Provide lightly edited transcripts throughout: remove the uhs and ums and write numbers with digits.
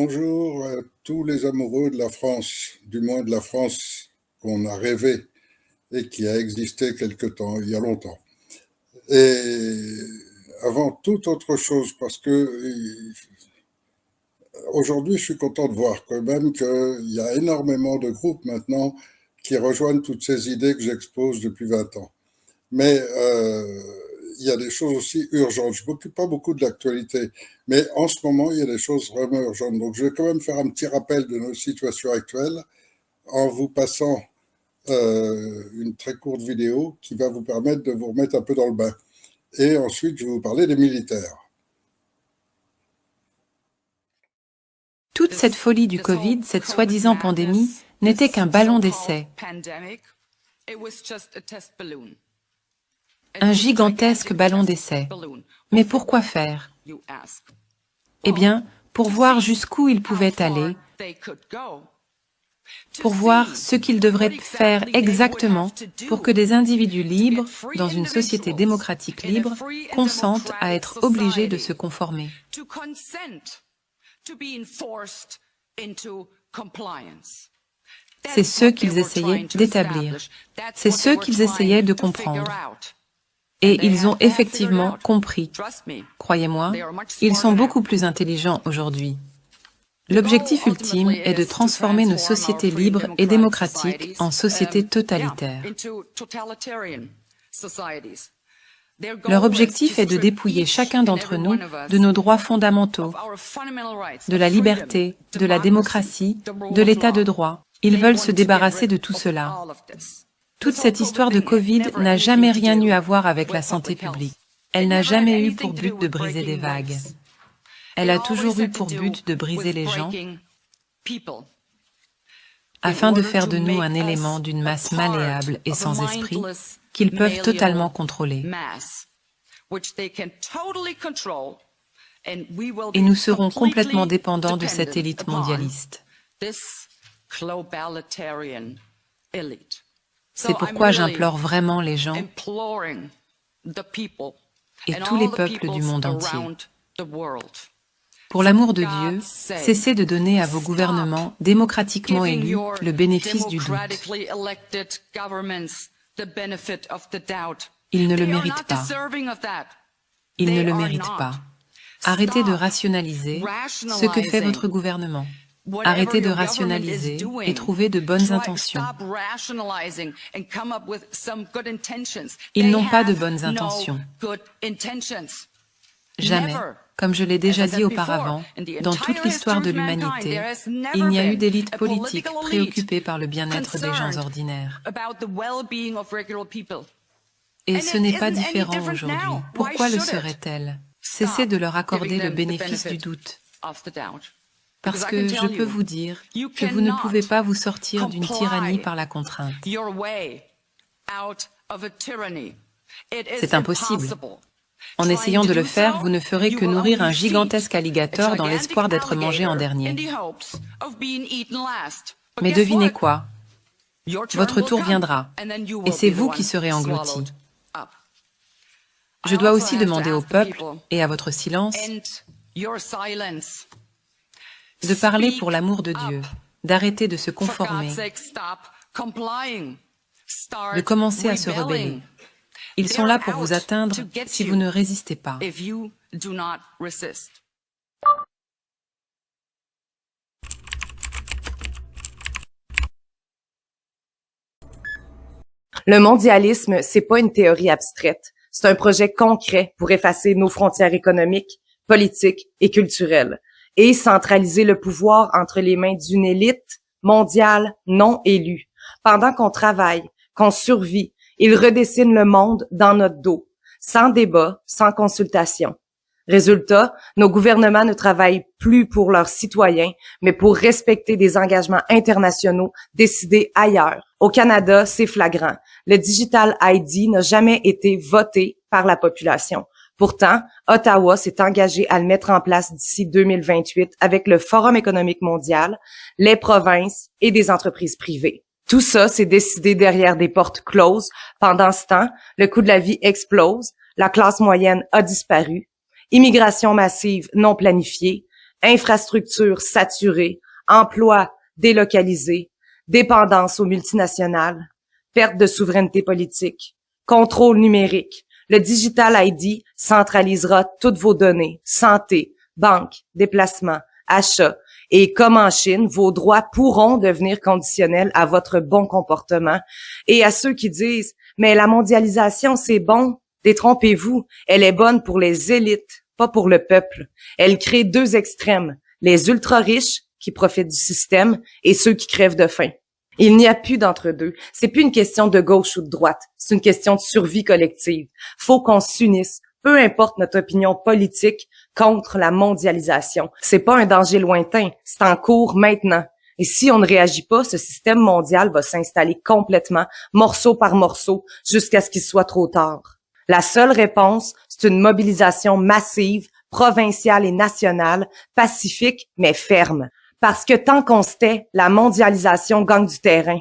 Bonjour à tous les amoureux de la France, du moins de la France qu'on a rêvé et qui a existé quelque temps, il y a longtemps. Et avant toute autre chose, parce que aujourd'hui, je suis content de voir quand même qu'il y a énormément de groupes maintenant qui rejoignent toutes ces idées que j'expose depuis 20 ans. Mais il y a des choses aussi urgentes. Je ne m'occupe pas beaucoup de l'actualité, mais en ce moment, il y a des choses vraiment urgentes. Donc, je vais quand même faire un petit rappel de notre situation actuelle en vous passant une très courte vidéo qui va vous permettre de vous remettre un peu dans le bain. Et ensuite, je vais vous parler des militaires. Toute cette folie du Covid, cette soi-disant pandémie, n'était qu'un ballon d'essai. Un gigantesque ballon d'essai. Mais pourquoi faire? Eh bien, pour voir jusqu'où il pouvait aller, pour voir ce qu'il devrait faire exactement pour que des individus libres, dans une société démocratique libre, consentent à être obligés de se conformer. C'est ce qu'ils essayaient d'établir. C'est ce qu'ils essayaient de comprendre. Et ils ont effectivement compris. Croyez-moi, ils sont beaucoup plus intelligents aujourd'hui. L'objectif ultime est de transformer nos sociétés libres et démocratiques en sociétés totalitaires. Leur objectif est de dépouiller chacun d'entre nous de nos droits fondamentaux, de la liberté, de la démocratie, de l'état de droit. Ils veulent se débarrasser de tout cela. Toute cette histoire de Covid n'a jamais rien eu à voir avec la santé publique. Elle n'a jamais eu pour but de briser des vagues. Elle a toujours eu pour but de briser les gens, afin de faire de nous un élément d'une masse malléable et sans esprit qu'ils peuvent totalement contrôler. Et nous serons complètement dépendants de cette élite mondialiste. C'est pourquoi j'implore vraiment les gens et tous les peuples du monde entier. Pour l'amour de Dieu, cessez de donner à vos gouvernements démocratiquement élus le bénéfice du doute. Ils ne le méritent pas. Ils ne le méritent pas. Arrêtez de rationaliser ce que fait votre gouvernement. Arrêtez de rationaliser et trouvez de bonnes intentions. Ils n'ont pas de bonnes intentions. Jamais. Comme je l'ai déjà dit auparavant, dans toute l'histoire de l'humanité, il n'y a eu d'élite politique préoccupée par le bien-être des gens ordinaires. Et ce n'est pas différent aujourd'hui. Pourquoi le serait-elle? Cessez de leur accorder le bénéfice du doute. Parce que je peux vous dire que vous ne pouvez pas vous sortir d'une tyrannie par la contrainte. C'est impossible. En essayant de le faire, vous ne ferez que nourrir un gigantesque alligator dans l'espoir d'être mangé en dernier. Mais devinez quoi? Votre tour viendra, et c'est vous qui serez engloutis. Je dois aussi demander au peuple, et à votre silence, de parler pour l'amour de Dieu, d'arrêter de se conformer, de commencer à se rebeller. Ils sont là pour vous atteindre si vous ne résistez pas. Le mondialisme, c'est pas une théorie abstraite. C'est un projet concret pour effacer nos frontières économiques, politiques et culturelles et centraliser le pouvoir entre les mains d'une élite mondiale non élue. Pendant qu'on travaille, qu'on survit, ils redessinent le monde dans notre dos, sans débat, sans consultation. Résultat, nos gouvernements ne travaillent plus pour leurs citoyens, mais pour respecter des engagements internationaux décidés ailleurs. Au Canada, c'est flagrant. Le Digital ID n'a jamais été voté par la population. Pourtant, Ottawa s'est engagé à le mettre en place d'ici 2028 avec le Forum économique mondial, les provinces et des entreprises privées. Tout ça s'est décidé derrière des portes closes. Pendant ce temps, le coût de la vie explose, la classe moyenne a disparu, immigration massive non planifiée, infrastructures saturées, emplois délocalisés, dépendance aux multinationales, perte de souveraineté politique, contrôle numérique. Le Digital ID centralisera toutes vos données, santé, banque, déplacement, achats. Et comme en Chine, vos droits pourront devenir conditionnels à votre bon comportement. Et à ceux qui disent « Mais la mondialisation, c'est bon », détrompez-vous, elle est bonne pour les élites, pas pour le peuple. Elle crée deux extrêmes, les ultra-riches qui profitent du système et ceux qui crèvent de faim. Il n'y a plus d'entre-deux. C'est plus une question de gauche ou de droite. C'est une question de survie collective. Faut qu'on s'unisse, peu importe notre opinion politique, contre la mondialisation. C'est pas un danger lointain, c'est en cours maintenant. Et si on ne réagit pas, ce système mondial va s'installer complètement, morceau par morceau, jusqu'à ce qu'il soit trop tard. La seule réponse, c'est une mobilisation massive, provinciale et nationale, pacifique mais ferme. Parce que tant qu'on se tait, la mondialisation gagne du terrain.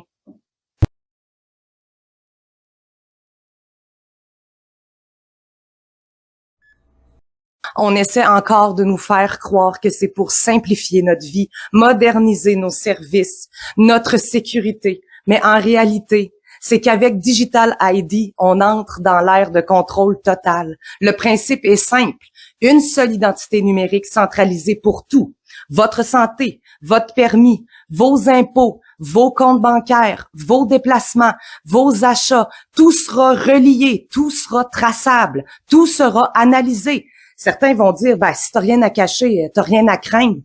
On essaie encore de nous faire croire que c'est pour simplifier notre vie, moderniser nos services, notre sécurité. Mais en réalité, c'est qu'avec Digital ID, on entre dans l'ère de contrôle total. Le principe est simple. Une seule identité numérique centralisée pour tout. Votre santé, votre permis, vos impôts, vos comptes bancaires, vos déplacements, vos achats, tout sera relié, tout sera traçable, tout sera analysé. Certains vont dire, si t'as rien à cacher, t'as rien à craindre.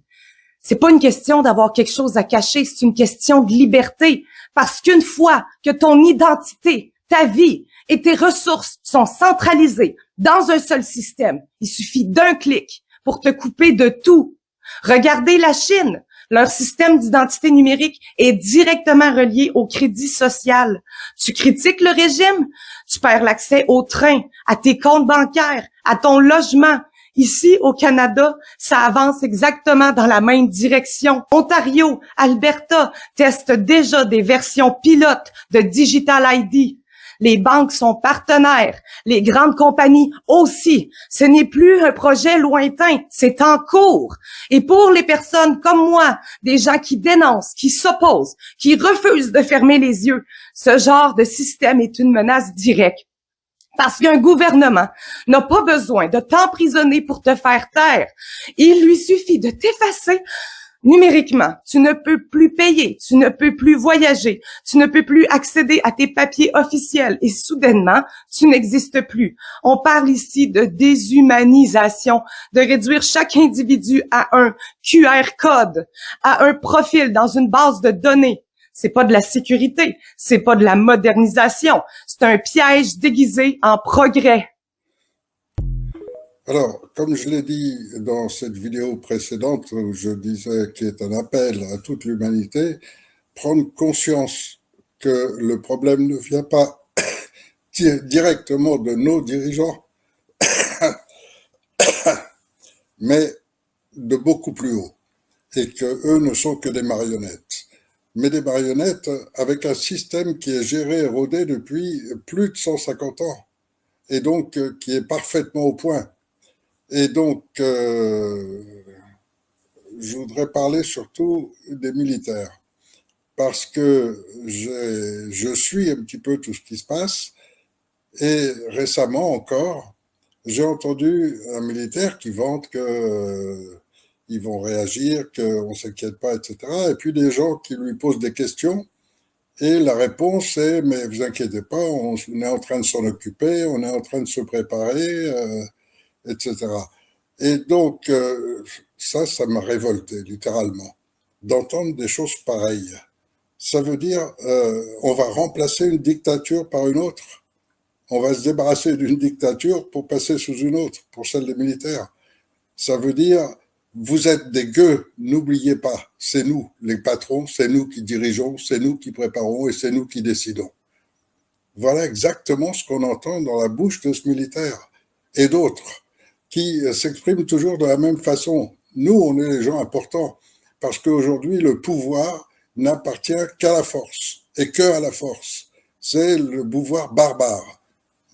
C'est pas une question d'avoir quelque chose à cacher, c'est une question de liberté. Parce qu'une fois que ton identité, ta vie et tes ressources sont centralisées dans un seul système, il suffit d'un clic pour te couper de tout. Regardez la Chine. Leur système d'identité numérique est directement relié au crédit social. Tu critiques le régime, tu perds l'accès au train, à tes comptes bancaires, à ton logement. Ici, au Canada, ça avance exactement dans la même direction. Ontario, Alberta testent déjà des versions pilotes de Digital ID. Les banques sont partenaires, les grandes compagnies aussi. Ce n'est plus un projet lointain, c'est en cours. Et pour les personnes comme moi, des gens qui dénoncent, qui s'opposent, qui refusent de fermer les yeux, ce genre de système est une menace directe. Parce qu'un gouvernement n'a pas besoin de t'emprisonner pour te faire taire. Il lui suffit de t'effacer numériquement. Tu ne peux plus payer, tu ne peux plus voyager, tu ne peux plus accéder à tes papiers officiels et soudainement, tu n'existes plus. On parle ici de déshumanisation, de réduire chaque individu à un QR code, à un profil dans une base de données. C'est pas de la sécurité, c'est pas de la modernisation, c'est un piège déguisé en progrès. Alors, comme je l'ai dit dans cette vidéo précédente où je disais qu'il est un appel à toute l'humanité, prendre conscience que le problème ne vient pas directement de nos dirigeants, mais de beaucoup plus haut, et qu'eux ne sont que des marionnettes. Mais des marionnettes avec un système qui est géré et rodé depuis plus de 150 ans, et donc qui est parfaitement au point. Et donc, je voudrais parler surtout des militaires, parce que je suis un petit peu tout ce qui se passe, et récemment encore, j'ai entendu un militaire qui vante que ils vont réagir, qu'on ne s'inquiète pas, etc. Et puis des gens qui lui posent des questions, et la réponse est « mais vous inquiétez pas, on est en train de s'en occuper, on est en train de se préparer, etc. » Et donc, ça m'a révolté, littéralement, d'entendre des choses pareilles. Ça veut dire, on va remplacer une dictature par une autre. On va se débarrasser d'une dictature pour passer sous une autre, pour celle des militaires. Ça veut dire, vous êtes des gueux, n'oubliez pas, c'est nous, les patrons, c'est nous qui dirigeons, c'est nous qui préparons et c'est nous qui décidons. Voilà exactement ce qu'on entend dans la bouche de ce militaire et d'autres qui s'expriment toujours de la même façon. Nous, on est les gens importants parce qu'aujourd'hui, le pouvoir n'appartient qu'à la force et que à la force. C'est le pouvoir barbare,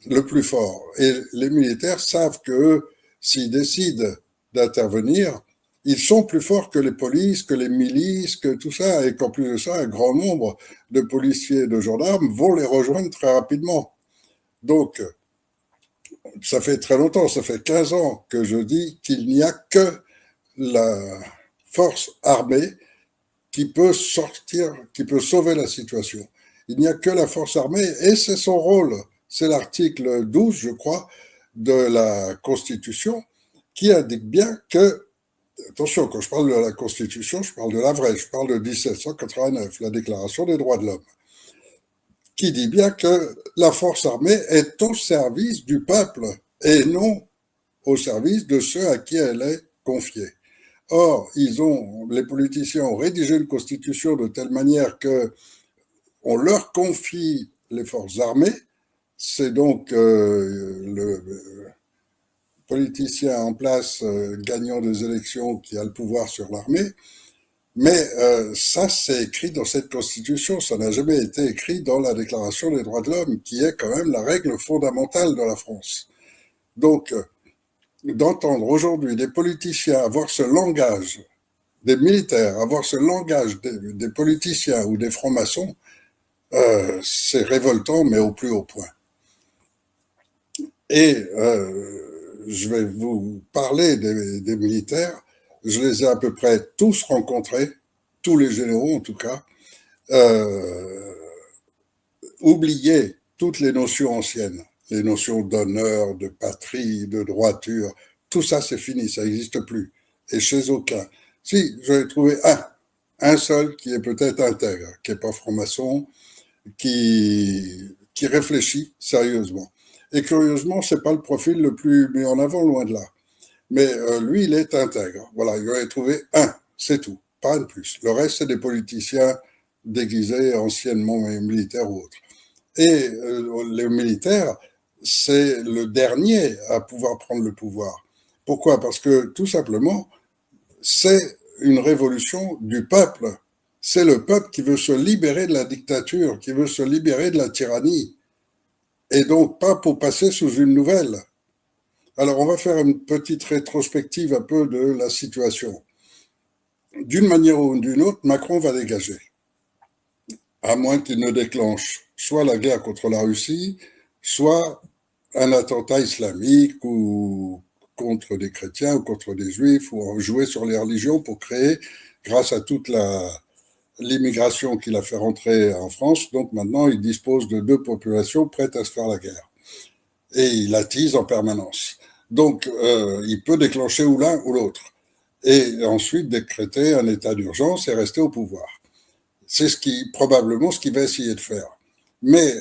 le plus fort. Et les militaires savent que s'ils décident d'intervenir, Ils sont plus forts que les polices, que les milices, que tout ça, et qu'en plus de ça, un grand nombre de policiers et de gendarmes vont les rejoindre très rapidement. Donc, ça fait très longtemps, ça fait 15 ans que je dis qu'il n'y a que la force armée qui peut sortir, qui peut sauver la situation. Il n'y a que la force armée et c'est son rôle. C'est l'article 12, je crois, de la Constitution qui indique bien que, attention, quand je parle de la Constitution, je parle de la vraie, je parle de 1789, la Déclaration des droits de l'homme, qui dit bien que la force armée est au service du peuple et non au service de ceux à qui elle est confiée. Or, les politiciens ont rédigé une constitution de telle manière que on leur confie les forces armées. C'est donc le politicien en place gagnant des élections qui a le pouvoir sur l'armée. Mais ça, c'est écrit dans cette constitution. Ça n'a jamais été écrit dans la Déclaration des droits de l'homme, qui est quand même la règle fondamentale de la France. Donc, d'entendre aujourd'hui des politiciens avoir ce langage, des militaires avoir ce langage des politiciens ou des francs-maçons, c'est révoltant, mais au plus haut point. Et je vais vous parler des militaires. Je les ai à peu près tous rencontrés, tous les généraux en tout cas, oublier toutes les notions anciennes, les notions d'honneur, de patrie, de droiture, tout ça c'est fini, ça n'existe plus. Et chez aucun. Si, j'en ai trouvé un seul qui est peut-être intègre, qui n'est pas franc-maçon, qui réfléchit sérieusement. Et curieusement, c'est pas le profil le plus mis en avant, loin de là. Mais lui, il est intègre. Voilà, il en a trouvé un, c'est tout, pas un de plus. Le reste, c'est des politiciens déguisés anciennement militaires ou autres. Et les militaires, c'est le dernier à pouvoir prendre le pouvoir. Pourquoi? Parce que tout simplement, c'est une révolution du peuple. C'est le peuple qui veut se libérer de la dictature, qui veut se libérer de la tyrannie. Et donc pas pour passer sous une nouvelle. Alors on va faire une petite rétrospective un peu de la situation. D'une manière ou d'une autre, Macron va dégager. À moins qu'il ne déclenche soit la guerre contre la Russie, soit un attentat islamique ou contre des chrétiens ou contre des juifs, ou jouer sur les religions pour créer, grâce à toute l'immigration qu'il a fait rentrer en France, donc maintenant il dispose de 2 populations prêtes à se faire la guerre. Et il attise en permanence. Donc il peut déclencher ou l'un ou l'autre. Et ensuite décréter un état d'urgence et rester au pouvoir. C'est probablement ce qu'il va essayer de faire. Mais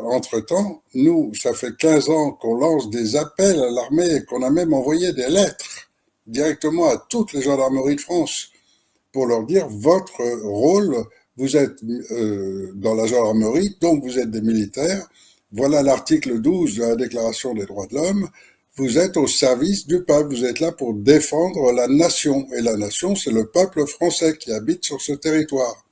entre-temps, nous, ça fait 15 ans qu'on lance des appels à l'armée et qu'on a même envoyé des lettres directement à toutes les gendarmeries de France pour leur dire votre rôle, vous êtes dans la gendarmerie, donc vous êtes des militaires. Voilà l'article 12 de la Déclaration des droits de l'homme. Vous êtes au service du peuple, vous êtes là pour défendre la nation. Et la nation, c'est le peuple français qui habite sur ce territoire.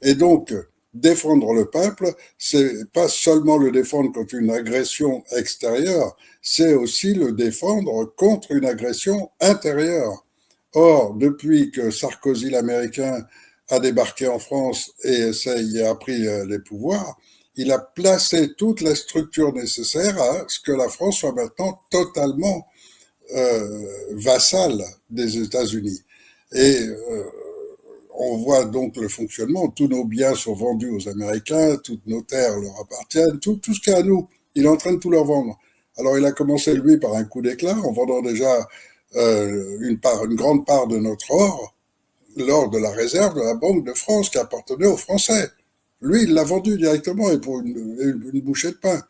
Et donc, défendre le peuple, c'est pas seulement le défendre contre une agression extérieure, c'est aussi le défendre contre une agression intérieure. Or, depuis que Sarkozy, l'Américain, a débarqué en France et a pris les pouvoirs, il a placé toutes les structures nécessaires à ce que la France soit maintenant totalement vassale des États-Unis. Et on voit donc le fonctionnement. Tous nos biens sont vendus aux Américains, toutes nos terres leur appartiennent, tout ce qui est à nous, il est en train de tout leur vendre. Alors il a commencé, lui, par un coup d'éclat, en vendant déjà une grande part de notre or, l'or de la réserve de la Banque de France qui appartenait aux Français. Lui, il l'a vendu directement et pour une bouchée de pain.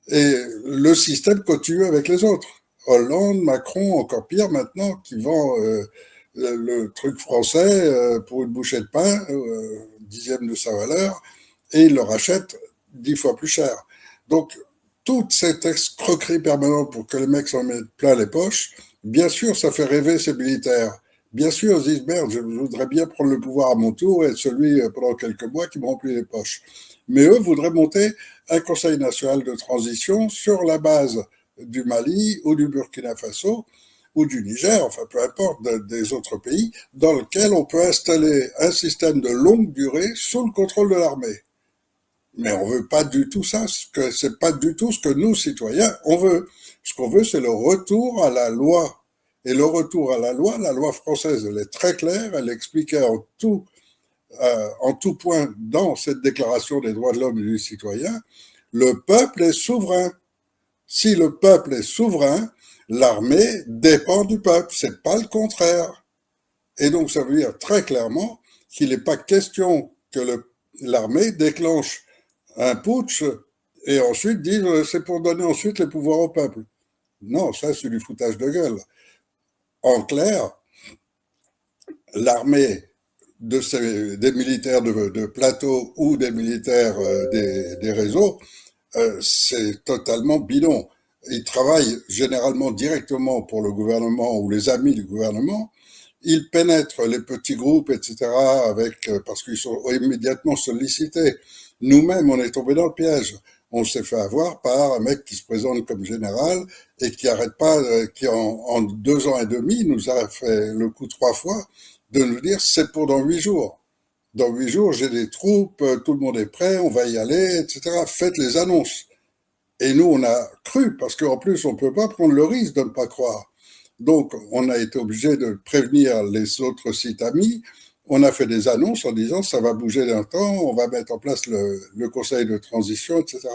Et le système continue avec les autres. Hollande, Macron, encore pire maintenant, qui vend le truc français pour une bouchée de pain, dixième de sa valeur, et il le rachète 10 fois plus cher. Donc, toute cette escroquerie permanente pour que les mecs s'en mettent plein les poches, bien sûr, ça fait rêver ces militaires. Bien sûr, ils disent, merde, je voudrais bien prendre le pouvoir à mon tour et être celui pendant quelques mois qui me remplit les poches. Mais eux voudraient monter un conseil national de transition sur la base du Mali ou du Burkina Faso, ou du Niger, enfin peu importe, des autres pays, dans lequel on peut installer un système de longue durée sous le contrôle de l'armée. Mais on veut pas du tout ça, c'est pas du tout ce que nous, citoyens, on veut. Ce qu'on veut, c'est le retour à la loi. Et le retour à la loi française, elle est très claire, elle expliquait en tout point dans cette déclaration des droits de l'homme et du citoyen, le peuple est souverain. Si le peuple est souverain, l'armée dépend du peuple, c'est pas le contraire. Et donc ça veut dire très clairement qu'il n'est pas question que l'armée déclenche un putsch et ensuite dire c'est pour donner ensuite les pouvoirs au peuple. Non, ça c'est du foutage de gueule. En clair, l'armée des militaires de plateau ou des militaires des réseaux, c'est totalement bidon. Ils travaillent généralement directement pour le gouvernement ou les amis du gouvernement. Ils pénètrent les petits groupes, etc., parce qu'ils sont immédiatement sollicités. Nous-mêmes, on est tombé dans le piège. On s'est fait avoir par un mec qui se présente comme général et qui arrête pas, qui en 2 ans et demi nous a fait le coup 3 fois de nous dire c'est pour dans 8 jours. Dans 8 jours, j'ai des troupes, tout le monde est prêt, on va y aller, etc. Faites les annonces. Et nous, on a cru, parce qu'en plus, on peut pas prendre le risque de ne pas croire. Donc, on a été obligé de prévenir les autres sites amis. On a fait des annonces en disant ça va bouger d'un temps, on va mettre en place le conseil de transition, etc.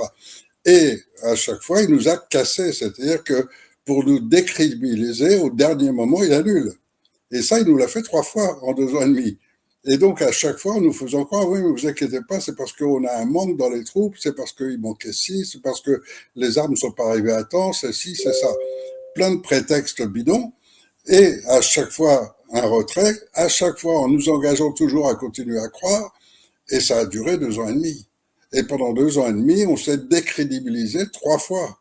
Et à chaque fois, il nous a cassé, c'est-à-dire que pour nous décrédibiliser, au dernier moment, il annule. Et ça, il nous l'a fait 3 fois en 2 ans et demi. Et donc, à chaque fois, nous faisons croire, oui, mais vous inquiétez pas, c'est parce qu'on a un manque dans les troupes, c'est parce qu'il manquait ci, c'est parce que les armes ne sont pas arrivées à temps, c'est ci, c'est ça. Plein de prétextes bidons. Et à chaque fois, un retrait, à chaque fois, en nous engageant toujours à continuer à croire, et ça a duré 2 ans et demi. Et pendant 2 ans et demi, on s'est décrédibilisé 3 fois,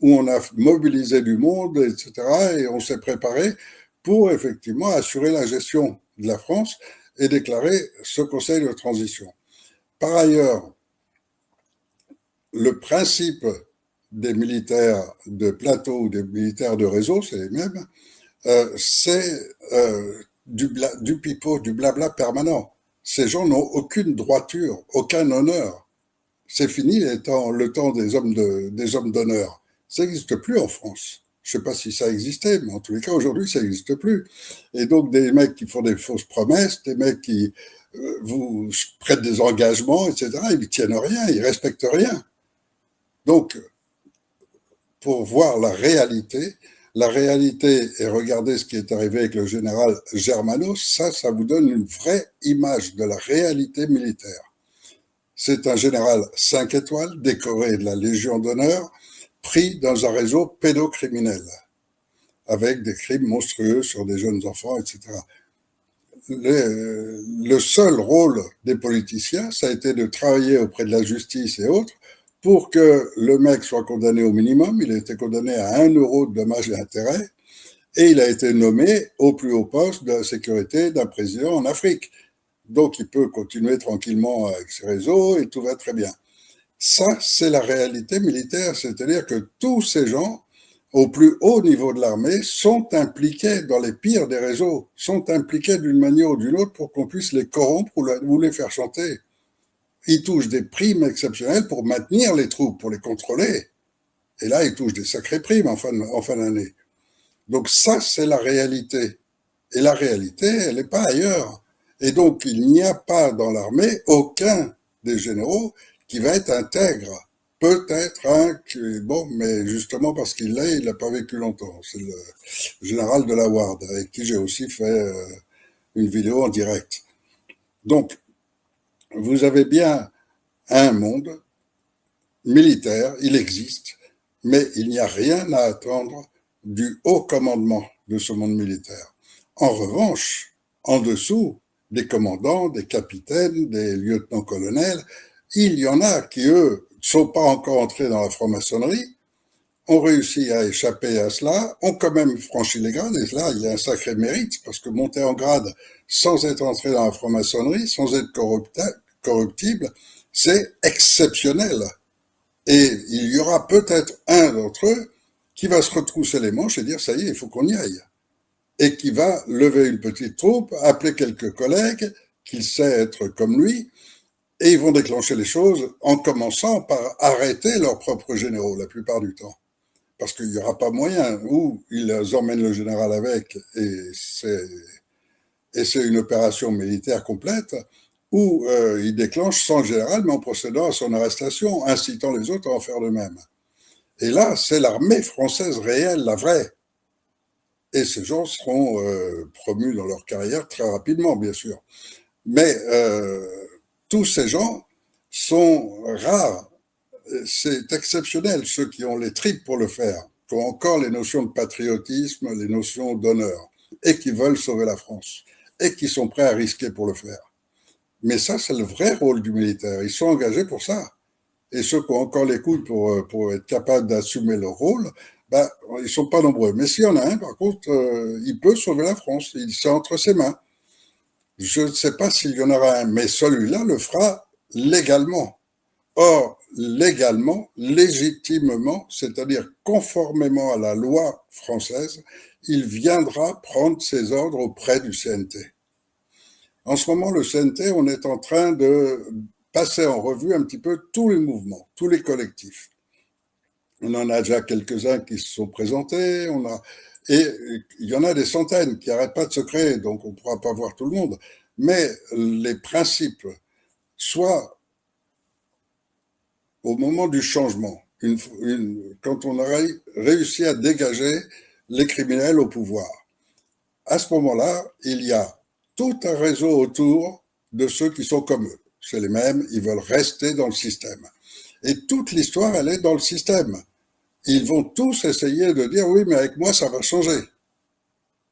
où on a mobilisé du monde, etc., et on s'est préparé pour effectivement assurer la gestion de la France et déclarer ce conseil de transition. Par ailleurs, le principe des militaires de plateau ou des militaires de réseau, c'est les mêmes, c'est du pipeau, du blabla permanent. Ces gens n'ont aucune droiture, aucun honneur. C'est fini le temps des hommes d'honneur. Ça n'existe plus en France. Je sais pas si ça existait, mais en tous les cas, aujourd'hui, ça n'existe plus. Et donc, des mecs qui font des fausses promesses, des mecs qui vous prêtent des engagements, etc., ils ne tiennent rien, ils respectent rien. Donc, pour voir la réalité, et regardez ce qui est arrivé avec le général Germanos, ça vous donne une vraie image de la réalité militaire. C'est un général 5 étoiles, décoré de la Légion d'honneur, pris dans un réseau pédocriminel, avec des crimes monstrueux sur des jeunes enfants, etc. Le seul rôle des politiciens, ça a été de travailler auprès de la justice et autres pour que le mec soit condamné au minimum. Il a été condamné à 1 euro de dommages et intérêts et il a été nommé au plus haut poste de la sécurité d'un président en Afrique. Donc, il peut continuer tranquillement avec ses réseaux et tout va très bien. Ça, c'est la réalité militaire, c'est-à-dire que tous ces gens, au plus haut niveau de l'armée, sont impliqués dans les pires des réseaux, sont impliqués d'une manière ou d'une autre pour qu'on puisse les corrompre ou les faire chanter. Ils touchent des primes exceptionnelles pour maintenir les troupes, pour les contrôler. Et là, ils touchent des sacrées primes en fin d'année. Donc ça, c'est la réalité. Et la réalité, elle n'est pas ailleurs. Et donc, il n'y a pas dans l'armée aucun des généraux qui va être intègre. Peut-être un qui, bon, mais justement parce qu'il l'est, il n'a pas vécu longtemps. C'est le général de la Ward, avec qui j'ai aussi fait une vidéo en direct. Donc, vous avez bien un monde militaire, il existe, mais il n'y a rien à attendre du haut commandement de ce monde militaire. En revanche, en dessous des commandants, des capitaines, des lieutenants-colonels, il y en a qui, eux, ne sont pas encore entrés dans la franc-maçonnerie, ont réussi à échapper à cela, ont quand même franchi les grades, et là, il y a un sacré mérite, parce que monter en grade sans être entré dans la franc-maçonnerie, sans être corruptible, c'est exceptionnel. Et il y aura peut-être un d'entre eux qui va se retrousser les manches et dire ça y est, il faut qu'on y aille. Et qui va lever une petite troupe, appeler quelques collègues qu'il sait être comme lui, et ils vont déclencher les choses en commençant par arrêter leurs propres généraux la plupart du temps. Parce qu'il n'y aura pas moyen, ou ils emmènent le général avec, et c'est une opération militaire complète, ou ils déclenchent sans le général, mais en procédant à son arrestation, incitant les autres à en faire de même. Et là, c'est l'armée française réelle, la vraie. Et ces gens seront promus dans leur carrière très rapidement, bien sûr. Mais tous ces gens sont rares. C'est exceptionnel, ceux qui ont les tripes pour le faire, qui ont encore les notions de patriotisme, les notions d'honneur, et qui veulent sauver la France, et qui sont prêts à risquer pour le faire. Mais ça, c'est le vrai rôle du militaire. Ils sont engagés pour ça. Et ceux qui ont encore les coudes pour être capables d'assumer leur rôle, ben, ils sont pas nombreux. Mais s'il y en a un, par contre, il peut sauver la France. C'est entre ses mains. Je ne sais pas s'il y en aura un, mais celui-là le fera légalement. Or, légalement, légitimement, c'est-à-dire conformément à la loi française, il viendra prendre ses ordres auprès du CNT. En ce moment, le CNT, on est en train de passer en revue un petit peu tous les mouvements, tous les collectifs. On en a déjà quelques-uns qui se sont présentés, et il y en a des centaines qui n'arrêtent pas de se créer, donc on ne pourra pas voir tout le monde. Mais les principes, soit au moment du changement, quand on a réussi à dégager les criminels au pouvoir, à ce moment-là, il y a tout un réseau autour de ceux qui sont comme eux. C'est les mêmes, ils veulent rester dans le système. Et toute l'histoire, elle est dans le système. Ils vont tous essayer de dire, oui, mais avec moi, ça va changer.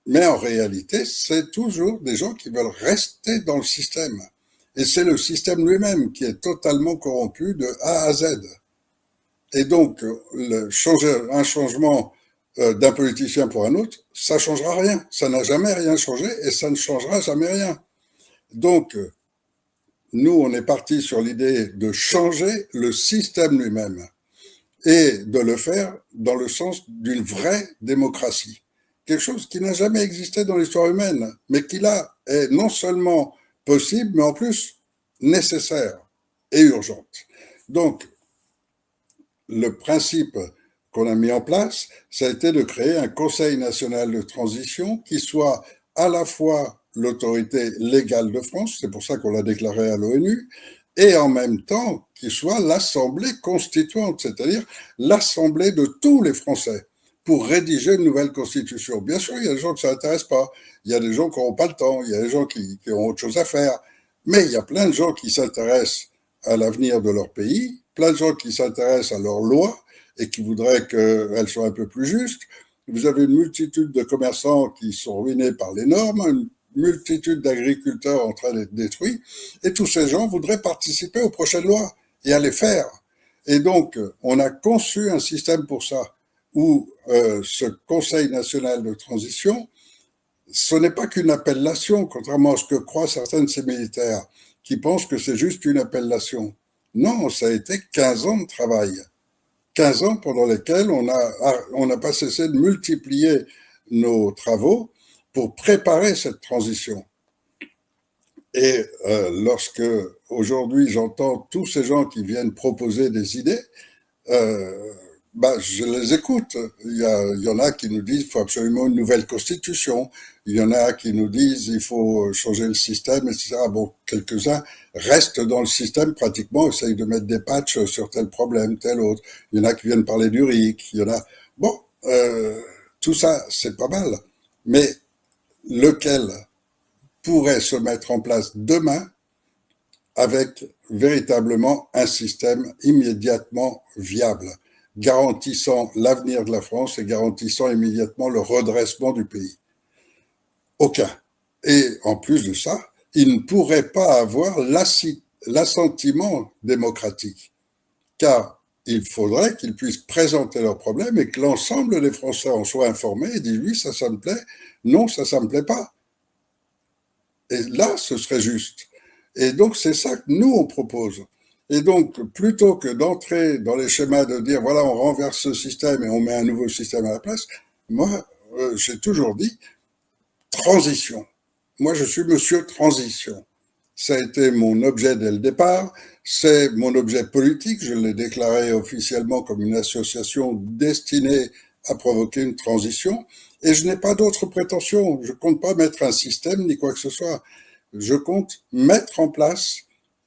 Mais en réalité, c'est toujours des gens qui veulent rester dans le système. Et c'est le système lui-même qui est totalement corrompu de A à Z. Et donc, un changement d'un politicien pour un autre, ça changera rien. Ça n'a jamais rien changé et ça ne changera jamais rien. Donc, nous, on est parti sur l'idée de changer le système lui-même et de le faire dans le sens d'une vraie démocratie. Quelque chose qui n'a jamais existé dans l'histoire humaine, mais qui là est non seulement possible, mais en plus nécessaire et urgente. Donc, le principe qu'on a mis en place, ça a été de créer un Conseil national de transition qui soit à la fois l'autorité légale de France, c'est pour ça qu'on l'a déclaré à l'ONU, et en même temps qui soit l'Assemblée constituante, c'est-à-dire l'Assemblée de tous les Français, pour rédiger une nouvelle constitution. Bien sûr, il y a des gens que ça n'intéresse pas, il y a des gens qui n'auront pas le temps, il y a des gens qui ont autre chose à faire, mais il y a plein de gens qui s'intéressent à l'avenir de leur pays, plein de gens qui s'intéressent à leurs lois et qui voudraient qu'elles soient un peu plus justes. Vous avez une multitude de commerçants qui sont ruinés par les normes, une multitude d'agriculteurs en train d'être détruits, et tous ces gens voudraient participer aux prochaines lois et à les faire. Et donc, on a conçu un système pour ça, où ce Conseil national de transition, ce n'est pas qu'une appellation, contrairement à ce que croient certains de ces militaires, qui pensent que c'est juste une appellation. Non, ça a été 15 ans de travail. 15 ans pendant lesquels on n'a pas cessé de multiplier nos travaux pour préparer cette transition. Et lorsque aujourd'hui j'entends tous ces gens qui viennent proposer des idées, je les écoute. Il y en a qui nous disent qu'il faut absolument une nouvelle constitution. Il y en a qui nous disent qu'il faut changer le système, etc. Bon, quelques-uns restent dans le système pratiquement, essayent de mettre des patchs sur tel problème, tel autre. Il y en a qui viennent parler du RIC. Il y en a... Bon, tout ça, c'est pas mal. Mais lequel pourrait se mettre en place demain avec véritablement un système immédiatement viable, garantissant l'avenir de la France et garantissant immédiatement le redressement du pays? Aucun. Et en plus de ça, ils ne pourraient pas avoir l'assentiment démocratique, car il faudrait qu'ils puissent présenter leurs problèmes et que l'ensemble des Français en soient informés et disent oui, ça me plaît, non, ça me plaît pas. Et là, ce serait juste. Et donc, c'est ça que nous, on propose. Et donc, plutôt que d'entrer dans les schémas de dire, voilà, on renverse ce système et on met un nouveau système à la place, moi, j'ai toujours dit, transition. Moi, je suis monsieur transition. Ça a été mon objet dès le départ, c'est mon objet politique, je l'ai déclaré officiellement comme une association destinée à provoquer une transition, et je n'ai pas d'autres prétentions, je compte pas mettre un système ni quoi que ce soit, je compte mettre en place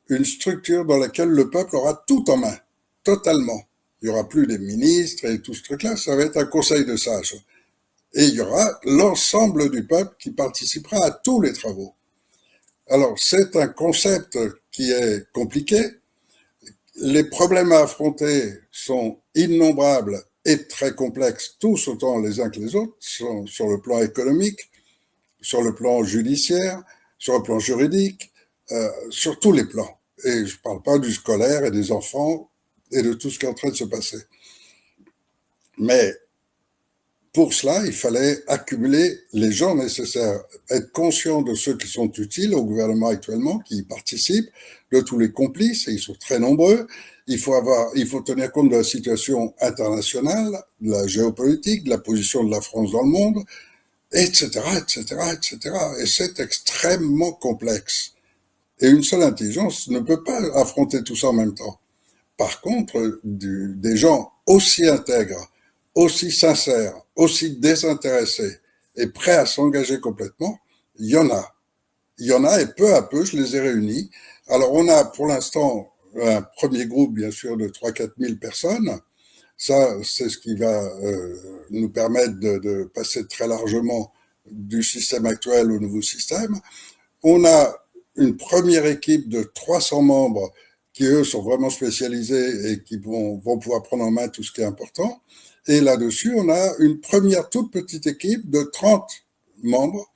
une structure dans laquelle le peuple aura tout en main, totalement. Il n'y aura plus des ministres et tout ce truc-là, ça va être un conseil de sages. Et il y aura l'ensemble du peuple qui participera à tous les travaux. Alors, c'est un concept qui est compliqué. Les problèmes à affronter sont innombrables et très complexes, tous autant les uns que les autres, sur le plan économique, sur le plan judiciaire, sur le plan juridique, sur tous les plans. Et je ne parle pas du scolaire et des enfants et de tout ce qui est en train de se passer. Mais pour cela, il fallait accumuler les gens nécessaires, être conscient de ceux qui sont utiles au gouvernement actuellement, qui y participent, de tous les complices, et ils sont très nombreux. Il faut tenir compte de la situation internationale, de la géopolitique, de la position de la France dans le monde, etc., etc., etc. Et c'est extrêmement complexe. Et une seule intelligence ne peut pas affronter tout ça en même temps. Par contre, des gens aussi intègres, aussi sincères, aussi désintéressés et prêts à s'engager complètement, il y en a. Il y en a et peu à peu, je les ai réunis. Alors, on a pour l'instant un premier groupe, bien sûr, de 3-4 000 personnes. Ça, c'est ce qui va nous permettre de passer très largement du système actuel au nouveau système. On a une première équipe de 300 membres qui, eux, sont vraiment spécialisés et qui vont pouvoir prendre en main tout ce qui est important. Et là-dessus, on a une première toute petite équipe de 30 membres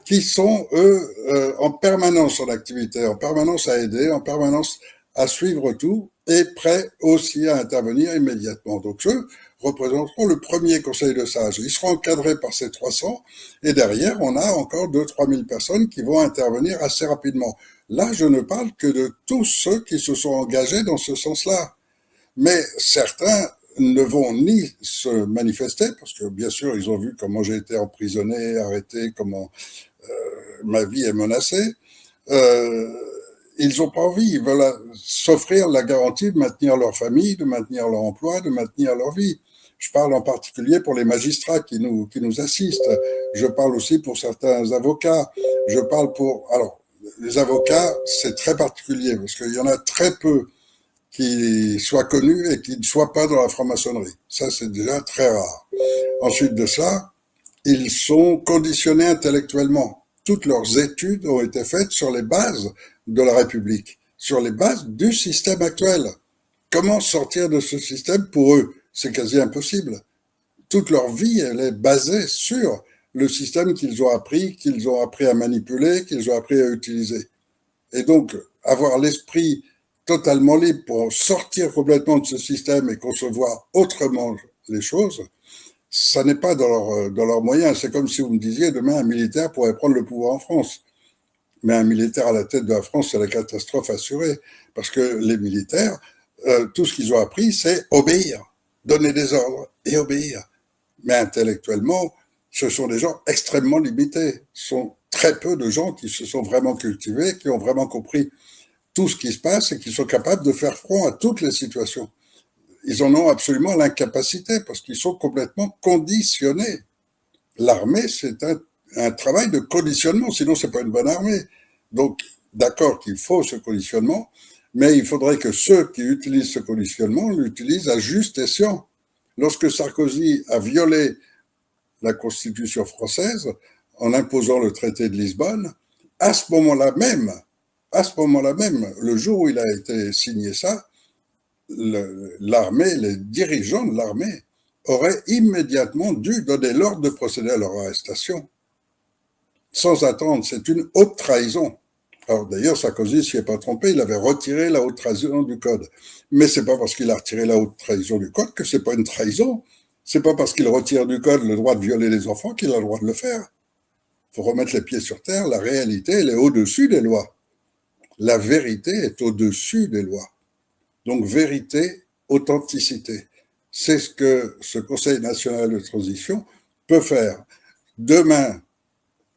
qui sont, eux, en permanence en activité, en permanence à aider, en permanence à suivre tout et prêts aussi à intervenir immédiatement. Donc, eux représenteront le premier conseil de sages. Ils seront encadrés par ces 300 et derrière, on a encore 2-3 000 personnes qui vont intervenir assez rapidement. Là, je ne parle que de tous ceux qui se sont engagés dans ce sens-là. Mais certains ne vont ni se manifester, parce que bien sûr, ils ont vu comment j'ai été emprisonné, arrêté, comment ma vie est menacée. Ils n'ont pas envie, ils veulent s'offrir la garantie de maintenir leur famille, de maintenir leur emploi, de maintenir leur vie. Je parle en particulier pour les magistrats qui nous assistent. Je parle aussi pour certains avocats. Je parle pour... Alors, les avocats, c'est très particulier, parce qu'il y en a très peu qui soient connus et qui ne soient pas dans la franc-maçonnerie. Ça, c'est déjà très rare. Ensuite de ça, ils sont conditionnés intellectuellement. Toutes leurs études ont été faites sur les bases de la République, sur les bases du système actuel. Comment sortir de ce système pour eux? C'est quasi impossible. Toute leur vie, elle est basée sur le système qu'ils ont appris à manipuler, qu'ils ont appris à utiliser. Et donc, avoir l'esprit totalement libre pour sortir complètement de ce système et concevoir autrement les choses, ça n'est pas dans leurs moyens. C'est comme si vous me disiez, demain, un militaire pourrait prendre le pouvoir en France. Mais un militaire à la tête de la France, c'est la catastrophe assurée. Parce que les militaires, tout ce qu'ils ont appris, c'est obéir, donner des ordres et obéir. Mais intellectuellement, ce sont des gens extrêmement limités. Ce sont très peu de gens qui se sont vraiment cultivés, qui ont vraiment compris tout ce qui se passe et qui sont capables de faire front à toutes les situations. Ils en ont absolument l'incapacité parce qu'ils sont complètement conditionnés. L'armée, c'est un travail de conditionnement, sinon c'est pas une bonne armée. Donc, d'accord qu'il faut ce conditionnement, mais il faudrait que ceux qui utilisent ce conditionnement l'utilisent à juste escient. Lorsque Sarkozy a violé la Constitution française en imposant le traité de Lisbonne, à ce moment-là même, le jour où il a été signé ça, l'armée, les dirigeants de l'armée auraient immédiatement dû donner l'ordre de procéder à leur arrestation. Sans attendre, c'est une haute trahison. Alors d'ailleurs, Sarkozy s'y est pas trompé, il avait retiré la haute trahison du code. Mais c'est pas parce qu'il a retiré la haute trahison du code que c'est pas une trahison. C'est pas parce qu'il retire du code le droit de violer les enfants qu'il a le droit de le faire. Faut remettre les pieds sur terre, la réalité, elle est au-dessus des lois. La vérité est au-dessus des lois. Donc vérité, authenticité. C'est ce que ce Conseil national de transition peut faire. Demain,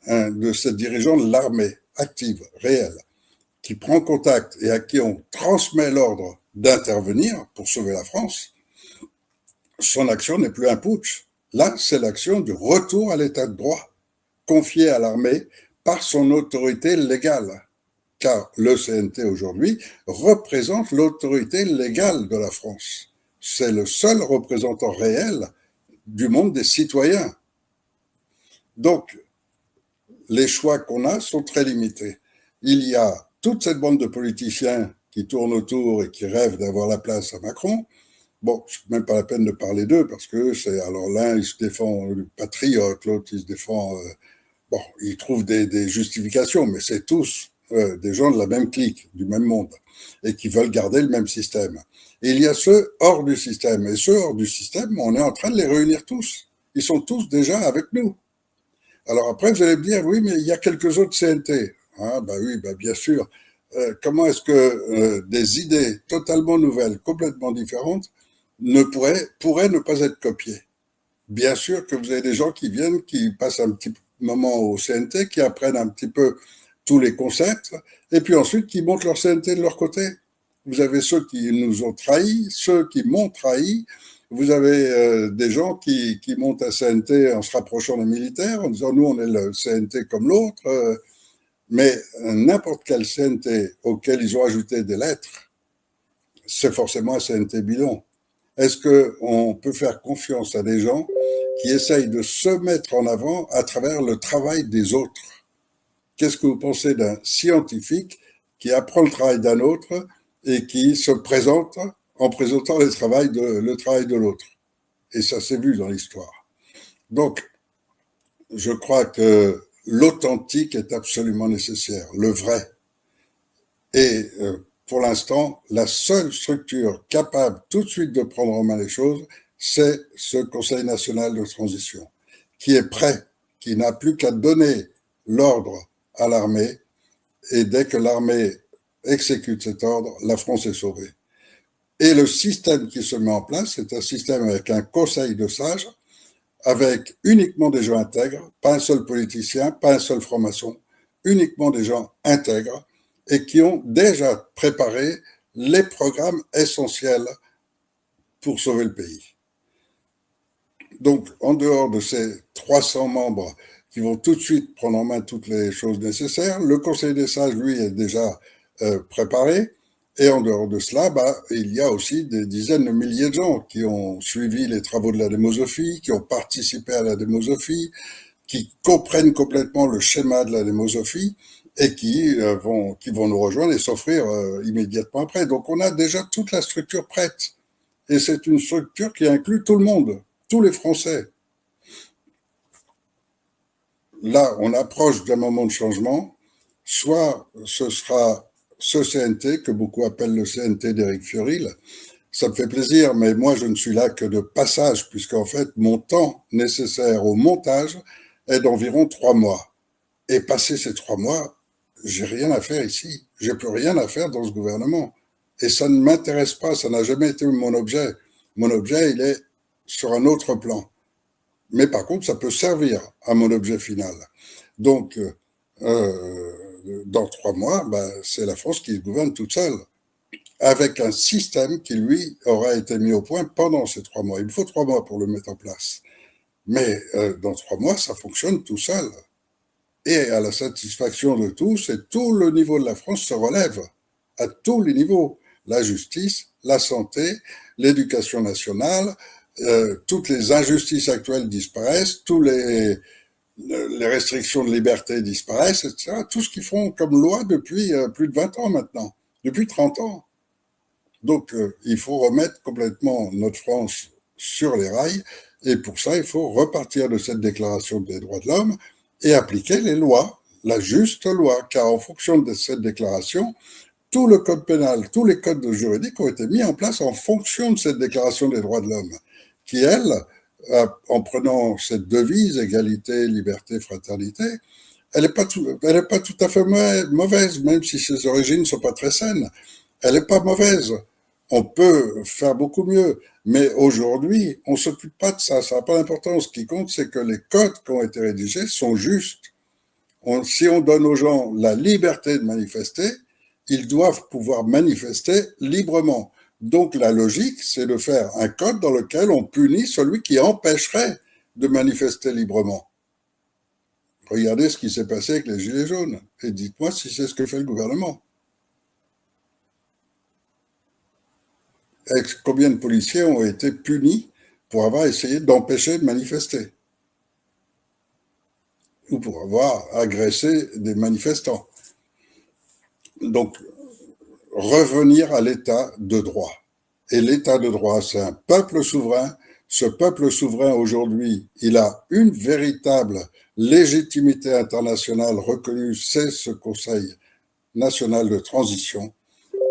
un de ces dirigeants de l'armée active, réelle, qui prend contact et à qui on transmet l'ordre d'intervenir pour sauver la France, son action n'est plus un putsch. Là, c'est l'action du retour à l'état de droit, confié à l'armée par son autorité légale. Car le CNT aujourd'hui représente l'autorité légale de la France. C'est le seul représentant réel du monde des citoyens. Donc, les choix qu'on a sont très limités. Il y a toute cette bande de politiciens qui tournent autour et qui rêvent d'avoir la place à Macron. Bon, c'est même pas la peine de parler d'eux parce que c'est, alors l'un, il se défend patriote, l'autre, il se défend, bon, il trouve des justifications, mais c'est tous des gens de la même clique, du même monde, et qui veulent garder le même système. Et il y a ceux hors du système. Et ceux hors du système, on est en train de les réunir tous. Ils sont tous déjà avec nous. Alors après, vous allez me dire, oui, mais il y a quelques autres CNT. Ah, bah oui, bah bien sûr. Comment est-ce que des idées totalement nouvelles, complètement différentes, pourraient ne pas être copiées? Bien sûr que vous avez des gens qui viennent, qui passent un petit moment au CNT, qui apprennent un petit peu tous les concepts, et puis ensuite qui montent leur CNT de leur côté. Vous avez ceux qui nous ont trahis, ceux qui m'ont trahi. Vous avez des gens qui montent à CNT en se rapprochant des militaires, en disant nous on est le CNT comme l'autre, mais n'importe quel CNT auquel ils ont ajouté des lettres, c'est forcément un CNT bidon. Est-ce qu'on peut faire confiance à des gens qui essayent de se mettre en avant à travers le travail des autres? Qu'est-ce que vous pensez d'un scientifique qui apprend le travail d'un autre et qui se présente en présentant le travail de l'autre? Et ça s'est vu dans l'histoire. Donc, je crois que l'authentique est absolument nécessaire, le vrai. Et pour l'instant, la seule structure capable tout de suite de prendre en main les choses, c'est ce Conseil national de transition, qui est prêt, qui n'a plus qu'à donner l'ordre à l'armée, et dès que l'armée exécute cet ordre, la France est sauvée. Et le système qui se met en place, c'est un système avec un conseil de sages, avec uniquement des gens intègres, pas un seul politicien, pas un seul franc-maçon, uniquement des gens intègres, et qui ont déjà préparé les programmes essentiels pour sauver le pays. Donc, en dehors de ces 300 membres qui vont tout de suite prendre en main toutes les choses nécessaires, le Conseil des sages, lui, est déjà préparé. Et en dehors de cela, il y a aussi des dizaines de milliers de gens qui ont suivi les travaux de la démosophie, qui ont participé à la démosophie, qui comprennent complètement le schéma de la démosophie et qui vont nous rejoindre et s'offrir immédiatement après. Donc on a déjà toute la structure prête. Et c'est une structure qui inclut tout le monde, tous les Français. Là, on approche d'un moment de changement. Soit ce sera ce CNT, que beaucoup appellent le CNT d'Éric Fiorilles. Ça me fait plaisir, mais moi, je ne suis là que de passage, puisqu'en fait, mon temps nécessaire au montage est d'environ 3 mois. Et passé ces 3 mois, j'ai rien à faire ici. J'ai plus rien à faire dans ce gouvernement. Et ça ne m'intéresse pas, ça n'a jamais été mon objet. Mon objet, il est sur un autre plan. Mais par contre, ça peut servir à mon objet final. Donc, dans 3 mois, c'est la France qui se gouverne toute seule, avec un système qui, lui, aura été mis au point pendant ces 3 mois. Il me faut 3 mois pour le mettre en place. Mais dans 3 mois, ça fonctionne tout seul. Et à la satisfaction de tous, et tout le niveau de la France se relève, à tous les niveaux. La justice, la santé, l'éducation nationale, toutes les injustices actuelles disparaissent, les restrictions de liberté disparaissent, etc. Tout ce qu'ils font comme loi depuis plus de 20 ans maintenant, depuis 30 ans. Donc, il faut remettre complètement notre France sur les rails, et pour ça, il faut repartir de cette déclaration des droits de l'homme et appliquer les lois, la juste loi, car en fonction de cette déclaration, tout le code pénal, tous les codes juridiques ont été mis en place en fonction de cette déclaration des droits de l'homme, qui, elle, en prenant cette devise, égalité, liberté, fraternité, elle n'est pas tout à fait mauvaise, même si ses origines ne sont pas très saines. Elle n'est pas mauvaise. On peut faire beaucoup mieux, mais aujourd'hui, on ne s'occupe pas de ça, ça n'a pas d'importance. Ce qui compte, c'est que les codes qui ont été rédigés sont justes. Si on donne aux gens la liberté de manifester, ils doivent pouvoir manifester librement. Donc la logique, c'est de faire un code dans lequel on punit celui qui empêcherait de manifester librement. Regardez ce qui s'est passé avec les Gilets jaunes et dites-moi si c'est ce que fait le gouvernement. Combien de policiers ont été punis pour avoir essayé d'empêcher de manifester ou pour avoir agressé des manifestants. Donc, revenir à l'état de droit. Et l'état de droit, c'est un peuple souverain. Ce peuple souverain, aujourd'hui, il a une véritable légitimité internationale reconnue, c'est ce Conseil national de transition,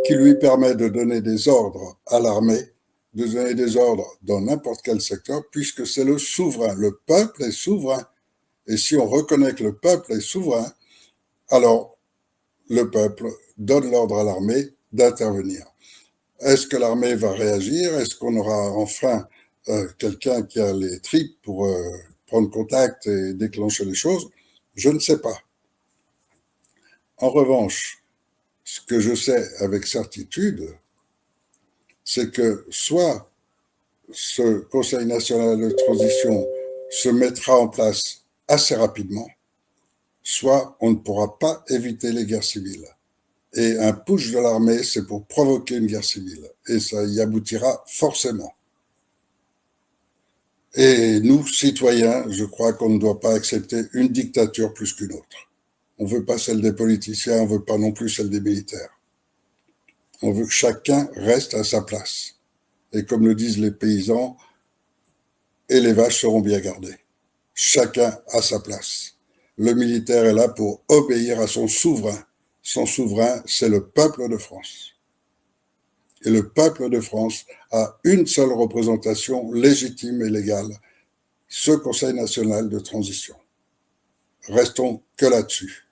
qui lui permet de donner des ordres à l'armée, de donner des ordres dans n'importe quel secteur, puisque c'est le souverain. Le peuple est souverain. Et si on reconnaît que le peuple est souverain, alors le peuple donne l'ordre à l'armée d'intervenir. Est-ce que l'armée va réagir? Est-ce qu'on aura enfin quelqu'un qui a les tripes pour prendre contact et déclencher les choses? Je ne sais pas. En revanche, ce que je sais avec certitude, c'est que soit ce Conseil national de transition se mettra en place assez rapidement, soit on ne pourra pas éviter les guerres civiles. Et un push de l'armée, c'est pour provoquer une guerre civile. Et ça y aboutira forcément. Et nous, citoyens, je crois qu'on ne doit pas accepter une dictature plus qu'une autre. On ne veut pas celle des politiciens, on ne veut pas non plus celle des militaires. On veut que chacun reste à sa place. Et comme le disent les paysans, et les vaches seront bien gardées. Chacun à sa place. Le militaire est là pour obéir à son souverain. Son souverain, c'est le peuple de France. Et le peuple de France a une seule représentation légitime et légale, ce Conseil national de transition. Restons que là-dessus.